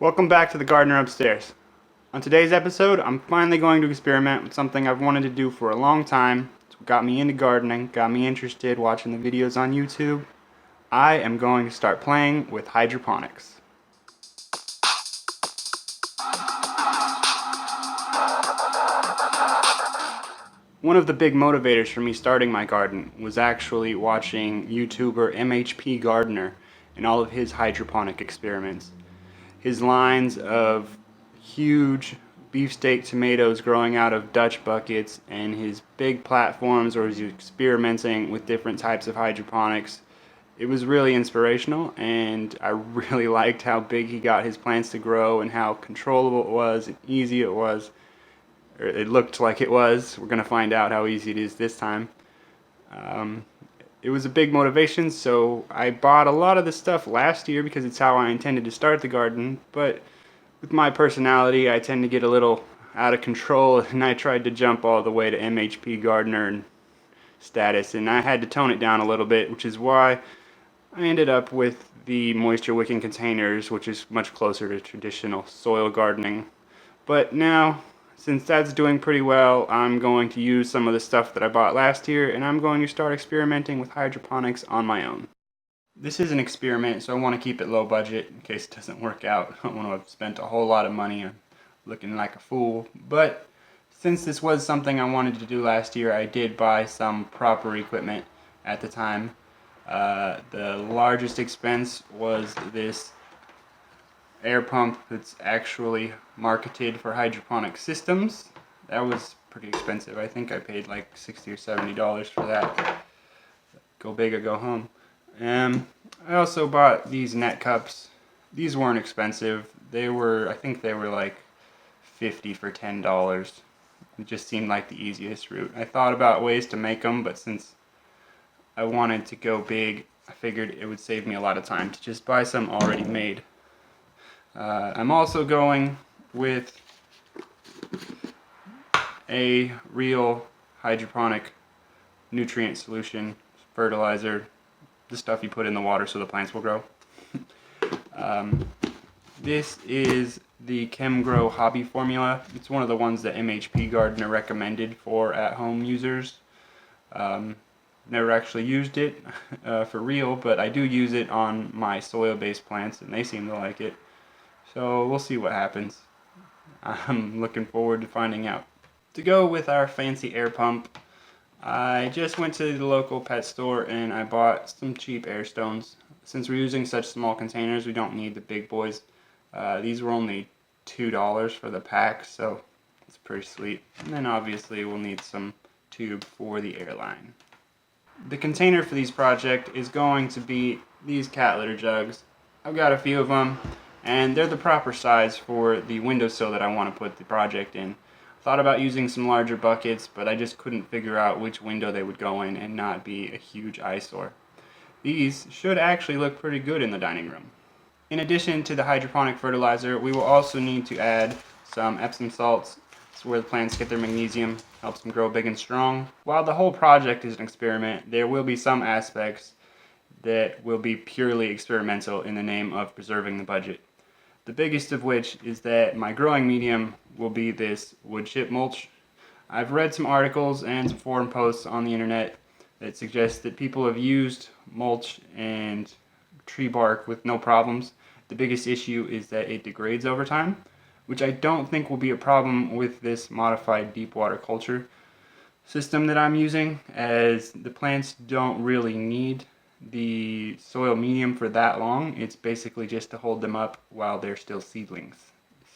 Welcome back to the gardener upstairs. On today's episode, I'm finally going to experiment with something I've wanted to do for a long time. It's what got me into gardening, got me interested watching the videos on YouTube. I am going to start playing with hydroponics. One of the big motivators for me starting my garden was actually watching YouTuber MHP Gardener and all of his hydroponic experiments. His lines of huge beefsteak tomatoes growing out of Dutch buckets and his big platforms where he's experimenting with different types of hydroponics. It was really inspirational, and I really liked how big he got his plants to grow and how controllable it was and easy it was. Or it looked like it was. We're going to find out how easy it is this time. Um, it was a big motivation, so I bought a lot of this stuff last year because it's how I intended to start the garden, but with my personality I tend to get a little out of control, and I tried to jump all the way to MHP gardener status, and I had to tone it down a little bit, which is why I ended up with the moisture wicking containers, which is much closer to traditional soil gardening. But now, since that's doing pretty well, I'm going to use some of the stuff that I bought last year, and I'm going to start experimenting with hydroponics on my own. This is an experiment, so I want to keep it low budget in case it doesn't work out. I don't want to have spent a whole lot of money on looking like a fool. But since this was something I wanted to do last year, I did buy some proper equipment at the time. The largest expense was this air pump that's actually marketed for hydroponic systems. That was pretty expensive. I think I paid like $60 or $70 for that. Go big or go home. I also bought these net cups. These weren't expensive. I think they were like 50 for $10. It just seemed like the easiest route. I thought about ways to make them, but since I wanted to go big, I figured it would save me a lot of time to just buy some already made. I'm also going with a real hydroponic nutrient solution, fertilizer, the stuff you put in the water so the plants will grow. This is the ChemGrow Hobby Formula. It's one of the ones that MHP Gardener recommended for at-home users. Never actually used it for real, but I do use it on my soil-based plants, and they seem to like it. So we'll see what happens. I'm looking forward to finding out. To go with our fancy air pump, I just went to the local pet store and I bought some cheap air stones. Since we're using such small containers, we don't need the big boys. These were only $2 for the pack, so it's pretty sweet. And then obviously we'll need some tube for the airline. The container for these project is going to be these cat litter jugs. I've got a few of them, and they're the proper size for the windowsill that I want to put the project in. Thought about using some larger buckets, but I just couldn't figure out which window they would go in and not be a huge eyesore. These should actually look pretty good in the dining room. In addition to the hydroponic fertilizer, we will also need to add some Epsom salts. It's where the plants get their magnesium, helps them grow big and strong. While the whole project is an experiment, there will be some aspects that will be purely experimental in the name of preserving the budget. The biggest of which is that my growing medium will be this wood chip mulch. I've read some articles and some forum posts on the internet that suggest that people have used mulch and tree bark with no problems. The biggest issue is that it degrades over time, which I don't think will be a problem with this modified deep water culture system that I'm using, as the plants don't really need the soil medium for that long. It's basically just to hold them up while they're still seedlings.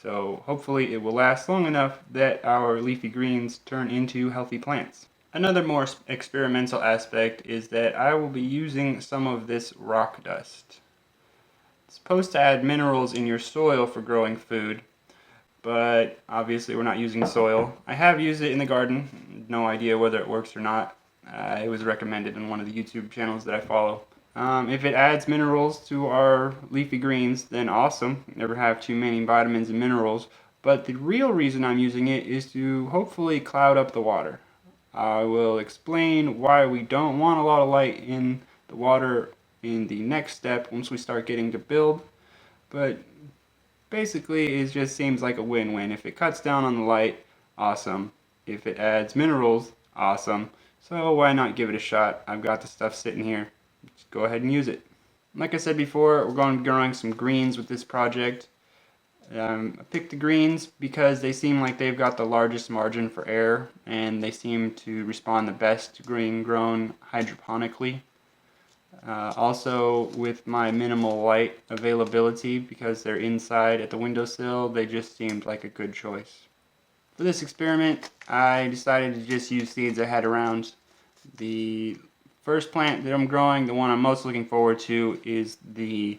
So hopefully it will last long enough that our leafy greens turn into healthy plants. Another more experimental aspect is that I will be using some of this rock dust. It's supposed to add minerals in your soil for growing food, but obviously we're not using soil. I have used it in the garden, no idea whether it works or not. It was recommended in one of the YouTube channels that I follow. If it adds minerals to our leafy greens, then awesome. Never have too many vitamins and minerals. But the real reason I'm using it is to hopefully cloud up the water. I will explain why we don't want a lot of light in the water in the next step once we start getting to build. But Basically, it just seems like a win-win. If it cuts down on the light, awesome. If it adds minerals, awesome. So why not give it a shot? I've got the stuff sitting here. Just go ahead and use it. Like I said before, we're going to be growing some greens with this project. I picked the greens because they seem like they've got the largest margin for error, and they seem to respond the best to being grown hydroponically. Also, with my minimal light availability, because they're inside at the windowsill, they just seemed like a good choice. For this experiment, I decided to just use seeds I had around. The first plant that I'm growing, the one I'm most looking forward to, is the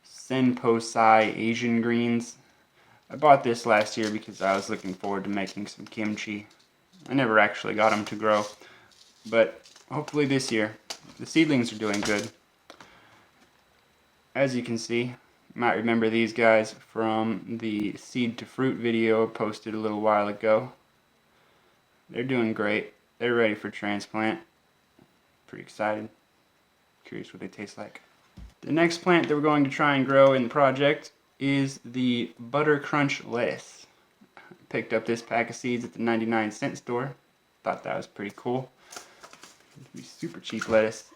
Senposai Asian greens. I bought this last year because I was looking forward to making some kimchi. I never actually got them to grow, but hopefully this year. The seedlings are doing good. As you can see, you might remember these guys from the seed to fruit video I posted a little while ago. They're doing great. They're ready for transplant. Pretty excited. Curious what they taste like. The next plant that we're going to try and grow in the project is the Butter Crunch lettuce. I picked up this pack of seeds at the 99-cent store. Thought that was pretty cool. Super cheap lettuce.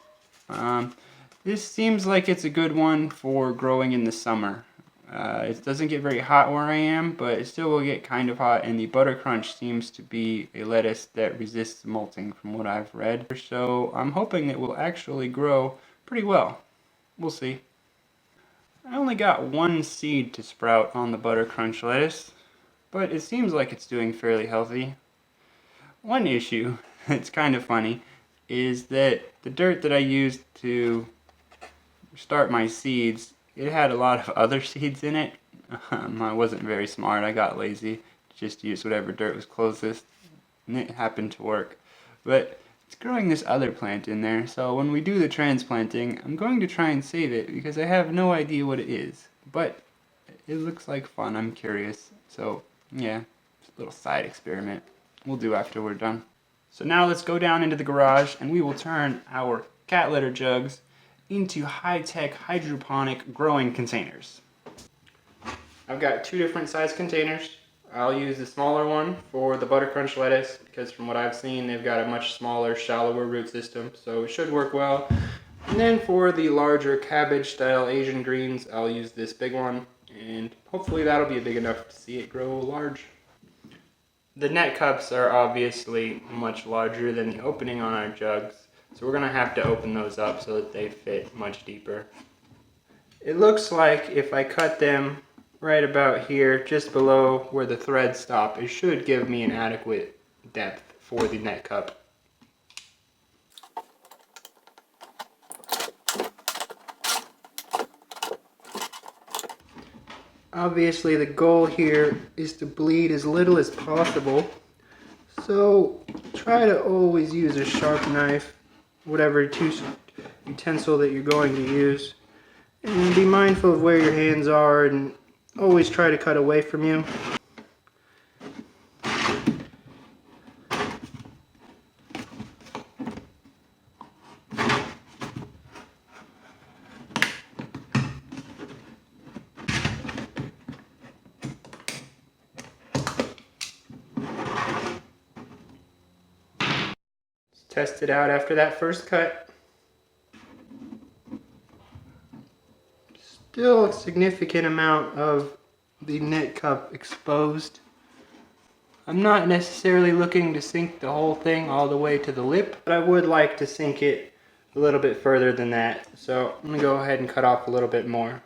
This seems like it's a good one for growing in the summer. It doesn't get very hot where I am, but it still will get kind of hot, and the Butter Crunch seems to be a lettuce that resists molting from what I've read. So I'm hoping it will actually grow pretty well. We'll see. I only got one seed to sprout on the Butter Crunch lettuce, but it seems like it's doing fairly healthy. One issue, it's kind of funny, is that the dirt that I used to start my seeds, it had a lot of other seeds in it. I wasn't very smart. I got lazy. Just used whatever dirt was closest, and it happened to work. But it's growing this other plant in there, so when we do the transplanting, I'm going to try and save it because I have no idea what it is. But it looks like fun. I'm curious. So yeah, it's a little side experiment we'll do after we're done. So now let's go down into the garage and we will turn our cat litter jugs into high-tech hydroponic growing containers. I've got two different size containers. I'll use the smaller one for the Butter Crunch lettuce because from what I've seen they've got a much smaller, shallower root system, so it should work well. And then for the larger cabbage style Asian greens, I'll use this big one, and hopefully that'll be big enough to see it grow large. The net cups are obviously much larger than the opening on our jugs, so we're going to have to open those up so that they fit much deeper. It looks like if I cut them right about here, just below where the threads stop, it should give me an adequate depth for the net cup. Obviously the goal here is to bleed as little as possible, so try to always use a sharp knife, whatever utensil that you're going to use, and be mindful of where your hands are and always try to cut away from you. Test it out after that first cut. Still a significant amount of the net cup exposed. I'm not necessarily looking to sink the whole thing all the way to the lip, but I would like to sink it a little bit further than that. So I'm going to go ahead and cut off a little bit more.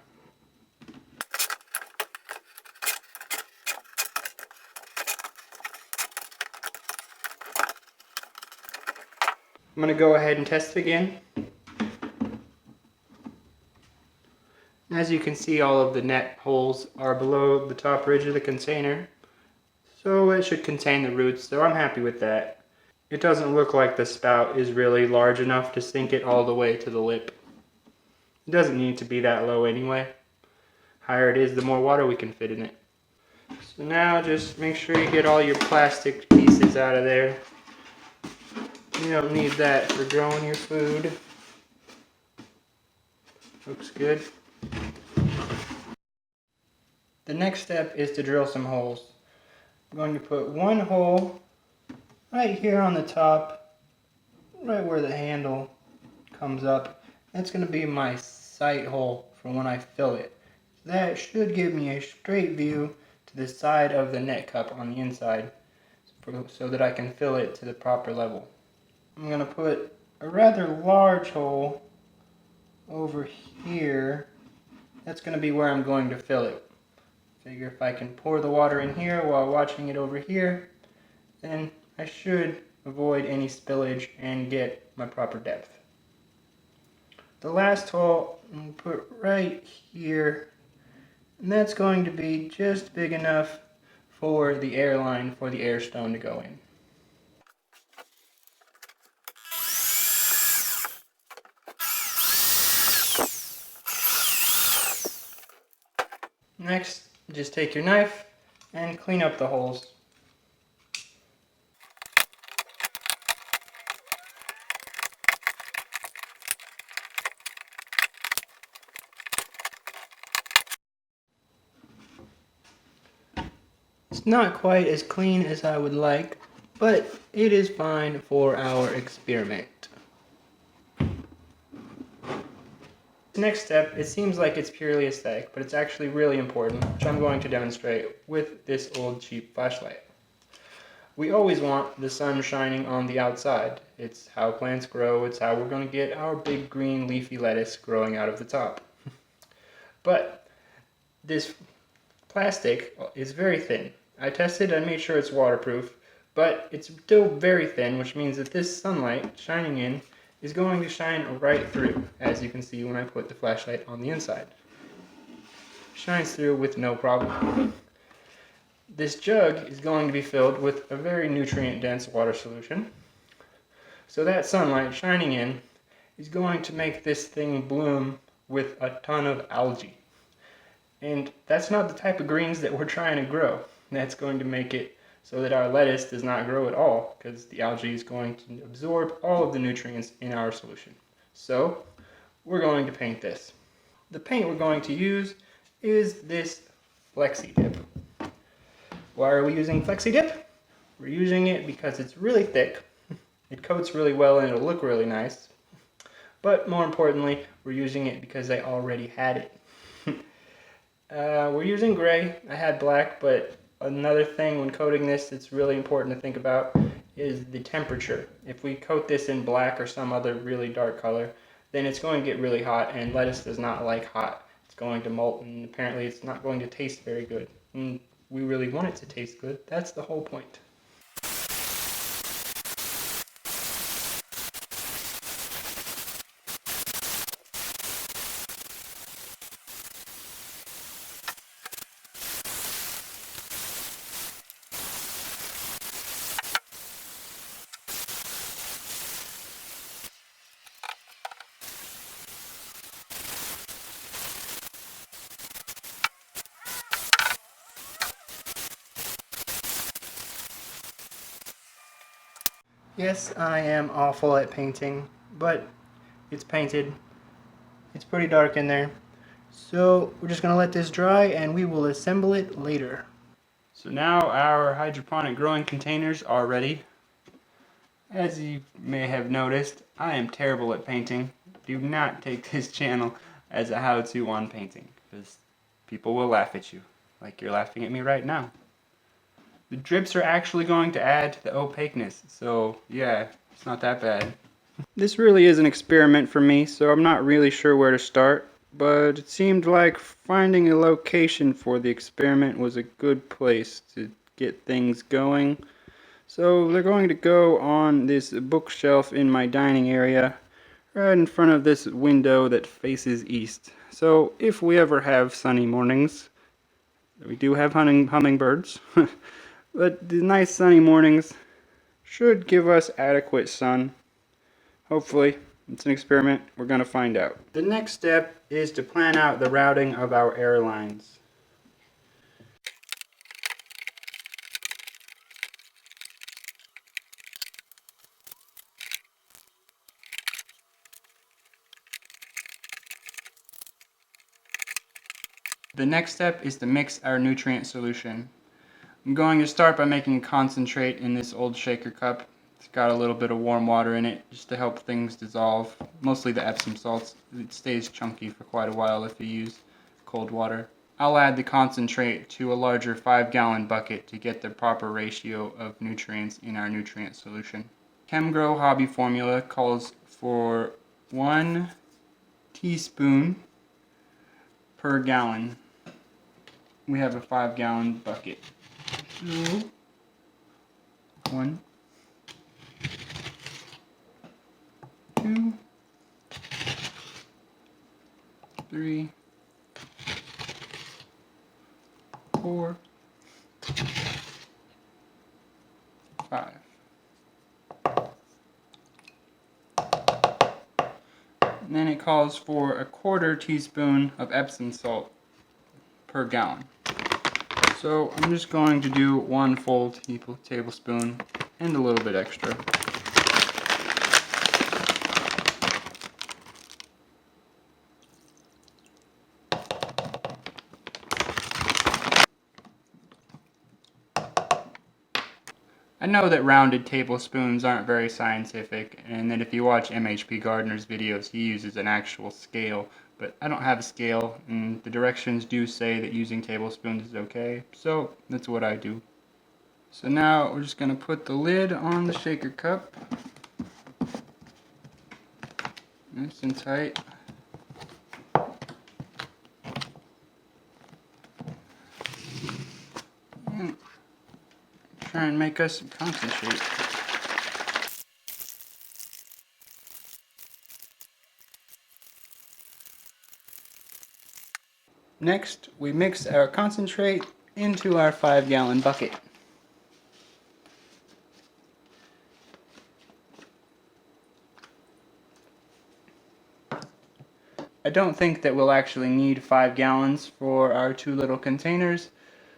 I'm going to go ahead and test it again. As you can see, all of the net holes are below the top ridge of the container, so it should contain the roots, so I'm happy with that. It doesn't look like the spout is really large enough to sink it all the way to the lip. It doesn't need to be that low anyway. Higher it is, the more water we can fit in it. So now just make sure you get all your plastic pieces out of there. You don't need that for growing your food. Looks good. The next step is to drill some holes. I'm going to put one hole right here on the top, right where the handle comes up. That's going to be my sight hole for when I fill it. That should give me a straight view to the side of the net cup on the inside so that I can fill it to the proper level. I'm going to put a rather large hole over here. That's going to be where I'm going to fill it. Figure if I can pour the water in here while watching it over here, then I should avoid any spillage and get my proper depth. The last hole I'm going to put right here, and that's going to be just big enough for the air line for the air stone to go in. Next, just take your knife and clean up the holes. It's not quite as clean as I would like, but it is fine for our experiment. Next step, it seems like it's purely aesthetic, but it's actually really important, which I'm going to demonstrate with this old cheap flashlight. We always want the sun shining on the outside. It's how plants grow, it's how we're going to get our big green leafy lettuce growing out of the top. But this plastic is very thin. I tested and made sure it's waterproof, but it's still very thin, which means that this sunlight shining in is going to shine right through, as you can see when I put the flashlight on the inside. Shines through with no problem. This jug is going to be filled with a very nutrient-dense water solution. So that sunlight shining in is going to make this thing bloom with a ton of algae. And that's not the type of greens that we're trying to grow. That's going to make it so that our lettuce does not grow at all, because the algae is going to absorb all of the nutrients in our solution. So we're going to paint this. The paint we're going to use is this flexi-dip. Why are we using flexi-dip? We're using it because it's really thick, it coats really well, and it'll look really nice. But more importantly, we're using it because I already had it. We're using gray. I had black, but another thing when coating this that's really important to think about is the temperature. If we coat this in black or some other really dark color, then it's going to get really hot, and lettuce does not like hot. It's going to molt, and apparently it's not going to taste very good. And we really want it to taste good. That's the whole point. Yes, I am awful at painting, but it's painted. It's pretty dark in there. So we're just going to let this dry and we will assemble it later. So now our hydroponic growing containers are ready. As you may have noticed, I am terrible at painting. Do not take this channel as a how-to on painting, because people will laugh at you, like you're laughing at me right now. The drips are actually going to add to the opaqueness, so yeah, it's not that bad. This really is an experiment for me, so I'm not really sure where to start, but it seemed like finding a location for the experiment was a good place to get things going. So they're going to go on this bookshelf in my dining area, right in front of this window that faces east. So if we ever have sunny mornings, we do have hummingbirds, but the nice sunny mornings should give us adequate sun. Hopefully. It's an experiment. We're going to find out. The next step is to plan out the routing of our air lines. The next step is to mix our nutrient solution. I'm going to start by making a concentrate in this old shaker cup. It's got a little bit of warm water in it just to help things dissolve, mostly the Epsom salts. It stays chunky for quite a while if you use cold water. I'll add the concentrate to a larger 5-gallon bucket to get the proper ratio of nutrients in our nutrient solution. ChemGrow Hobby formula calls for 1 teaspoon per gallon. We have a 5-gallon bucket. So 1, 2, 3, 4, 5. And then it calls for a 1/4 teaspoon of Epsom salt per gallon. So I'm just going to do 1 full tablespoon and a little bit extra. I know that rounded tablespoons aren't very scientific, and that if you watch MHP Gardner's videos, he uses an actual scale, but I don't have a scale, and the directions do say that using tablespoons is okay, so that's what I do. So now we're just going to put the lid on the shaker cup, nice and tight. And try and make us some concentrate. Next, we mix our concentrate into our 5-gallon bucket. I don't think that we'll actually need 5 gallons for our 2 little containers,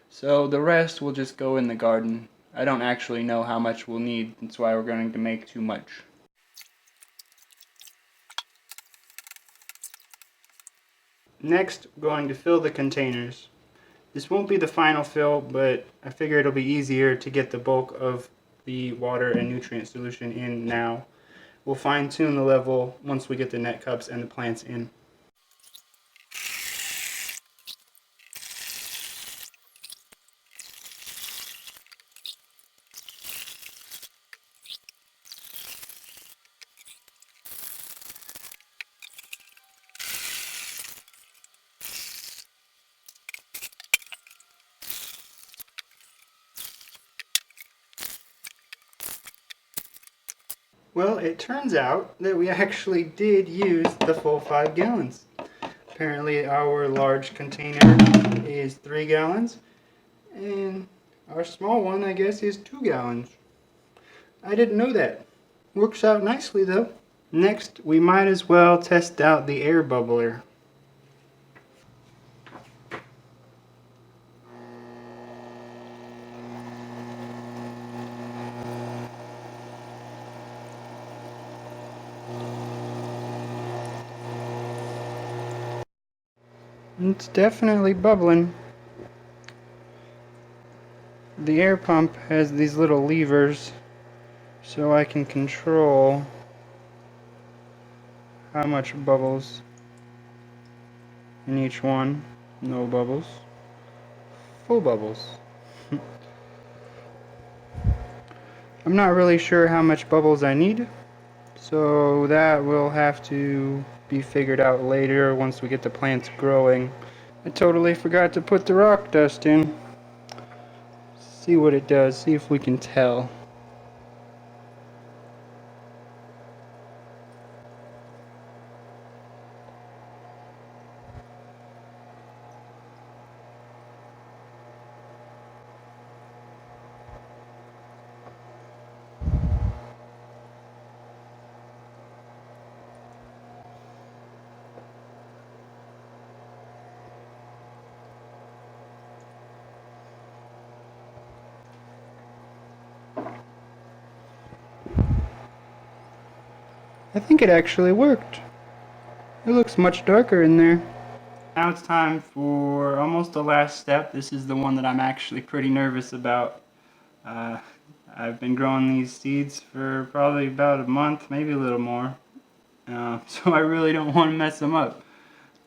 so the rest will just go in the garden. I don't actually know how much we'll need, that's why we're going to make too much. Next, we're going to fill the containers. This won't be the final fill, but I figure it'll be easier to get the bulk of the water and nutrient solution in now. We'll fine-tune the level once we get the net cups and the plants in. Well, it turns out that we actually did use the full 5 gallons. Apparently our large container is 3 gallons, and our small one, I guess, is 2 gallons. I didn't know that. Works out nicely though. Next, we might as well test out the air bubbler. It's definitely bubbling. The air pump has these little levers so I can control how much bubbles in each one. No bubbles. Full bubbles. I'm not really sure how much bubbles I need, so that will have to be figured out later once we get the plants growing. I totally forgot to put the rock dust in. See what it does, see if we can tell. I think it actually worked. It looks much darker in there. Now it's time for almost the last step. This is the one that I'm actually pretty nervous about. Uh, I've been growing these seeds for probably about a month, maybe a little more. So I really don't want to mess them up.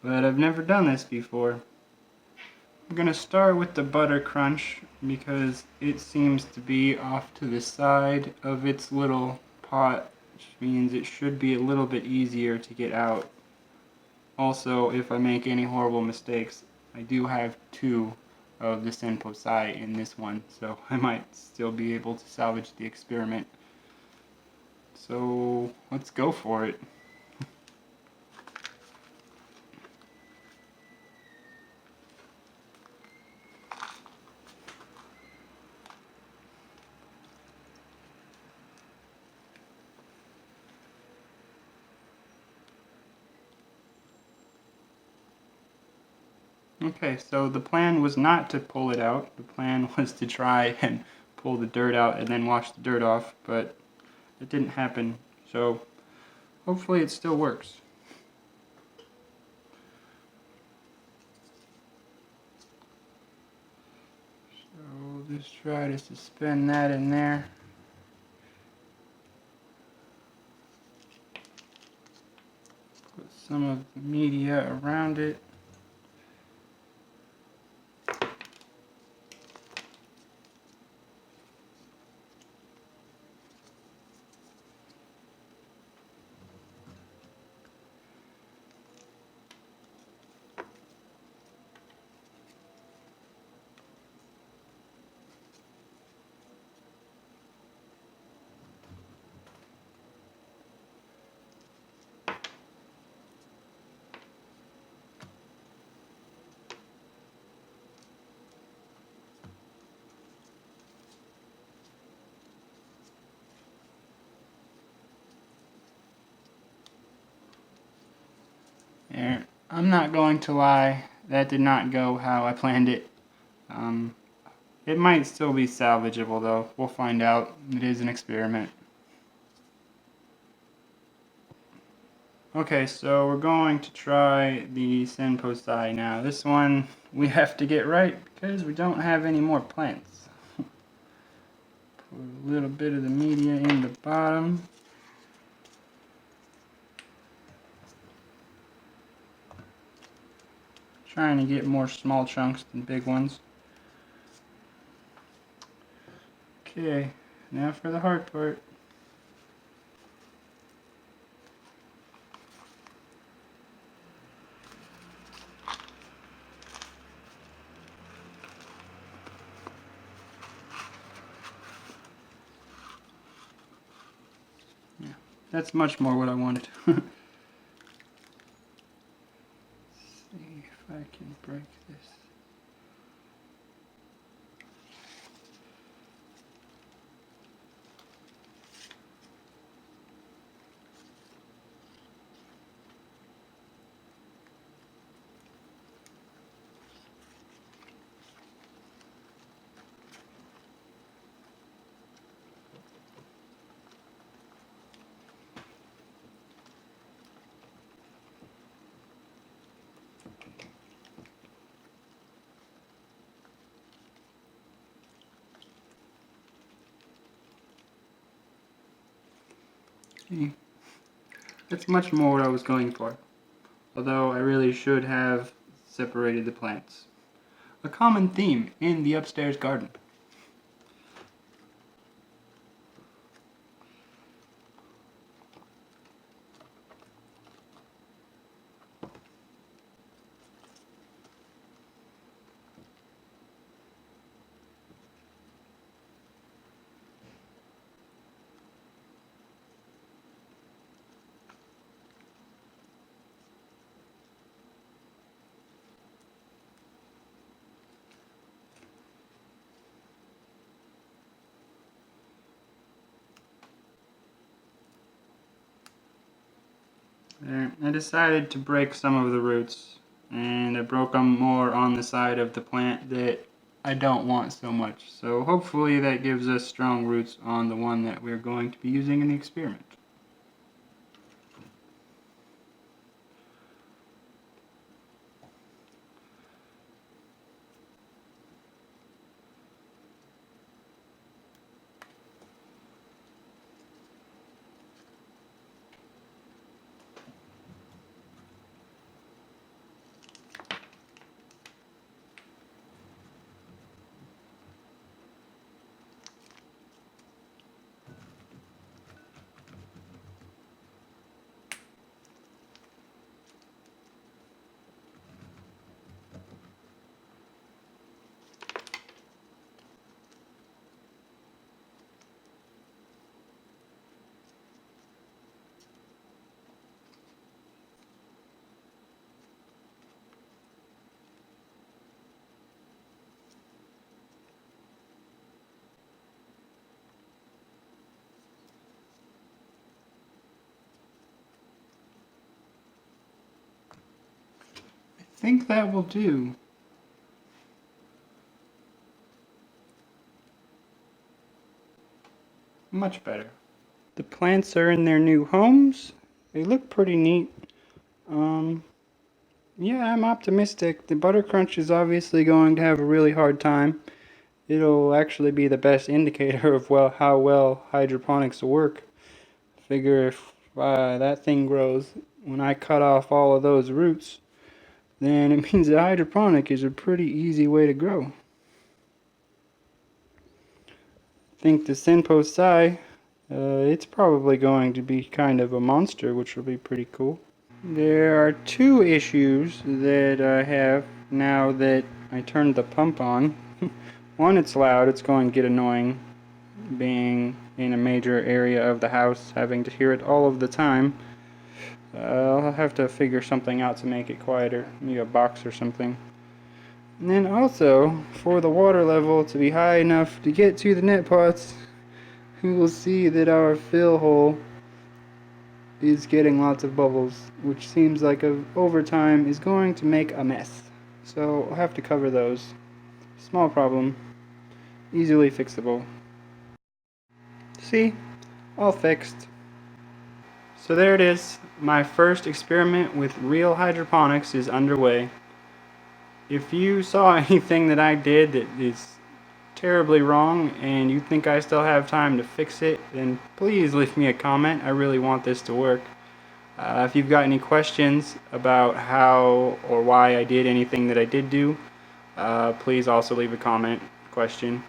But I've never done this before. I'm going to start with the butter crunch because it seems to be off to the side of its little pot, which means it should be a little bit easier to get out. Also, if I make any horrible mistakes, I do have 2 of the Senposai in this one, so I might still be able to salvage the experiment. So let's go for it. Okay, so the plan was not to pull it out. The plan was to try and pull the dirt out and then wash the dirt off, but it didn't happen. So hopefully it still works. So we'll just try to suspend that in there. Put some of the media around it. There. I'm not going to lie, that did not go how I planned it. It might still be salvageable though. We'll find out. It is an experiment. Okay, so we're going to try the Senposai now. This one we have to get right because we don't have any more plants. Put a little bit of the media in the bottom. Trying to get more small chunks than big ones. Okay, now for the hard part. Yeah, that's much more what I wanted. See if I can break this. See, that's much more what I was going for. Although I really should have separated the plants. A common theme in the upstairs garden. There. I decided to break some of the roots, and I broke them more on the side of the plant that I don't want so much. So hopefully that gives us strong roots on the one that we're going to be using in the experiment. think that will do. Much better. The plants are in their new homes. They look pretty neat. Yeah, I'm optimistic. The butter crunch is obviously going to have a really hard time. It'll actually be the best indicator of how well hydroponics will work. Figure if that thing grows when I cut off all of those roots, then it means that hydroponic is a pretty easy way to grow. I think the Senpo Sai, it's probably going to be kind of a monster, which will be pretty cool. There are two issues that I have now that I turned the pump on. One, it's loud, it's going to get annoying being in a major area of the house, having to hear it all of the time. I'll have to figure something out to make it quieter, maybe a box or something. And then also, for the water level to be high enough to get to the net pots, we will see that our fill hole is getting lots of bubbles, which seems like over time is going to make a mess. So I'll have to cover those. Small problem, easily fixable. See, all fixed. So there it is. My first experiment with real hydroponics is underway. If you saw anything that I did that is terribly wrong and you think I still have time to fix it, then please leave me a comment. I really want this to work. If you've got any questions about how or why I did anything that I did do, please also leave a comment question.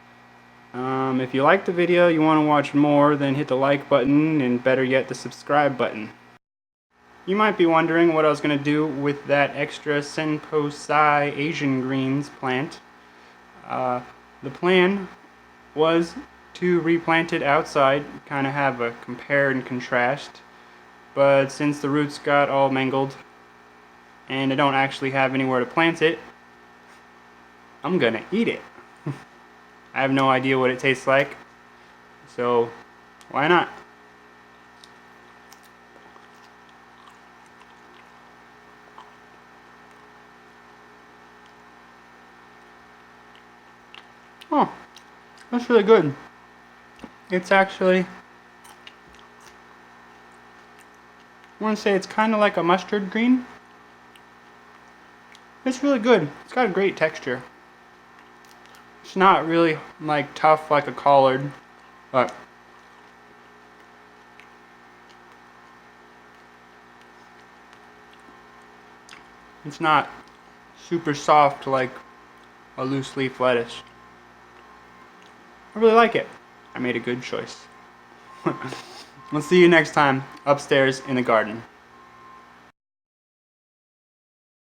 If you liked the video, you want to watch more, then hit the like button and better yet the subscribe button. You might be wondering what I was going to do with that extra Senpo Sai Asian greens plant. The plan was to replant it outside, kind of have a compare and contrast, but since the roots got all mangled and I don't actually have anywhere to plant it, I'm gonna eat it. I have no idea what it tastes like, so why not? Oh, that's really good. It's actually, I want to say it's kind of like a mustard green. It's really good. It's got a great texture. It's not really like tough like a collard, but it's not super soft like a loose leaf lettuce. I really like it. I made a good choice. We'll see you next time upstairs in the garden.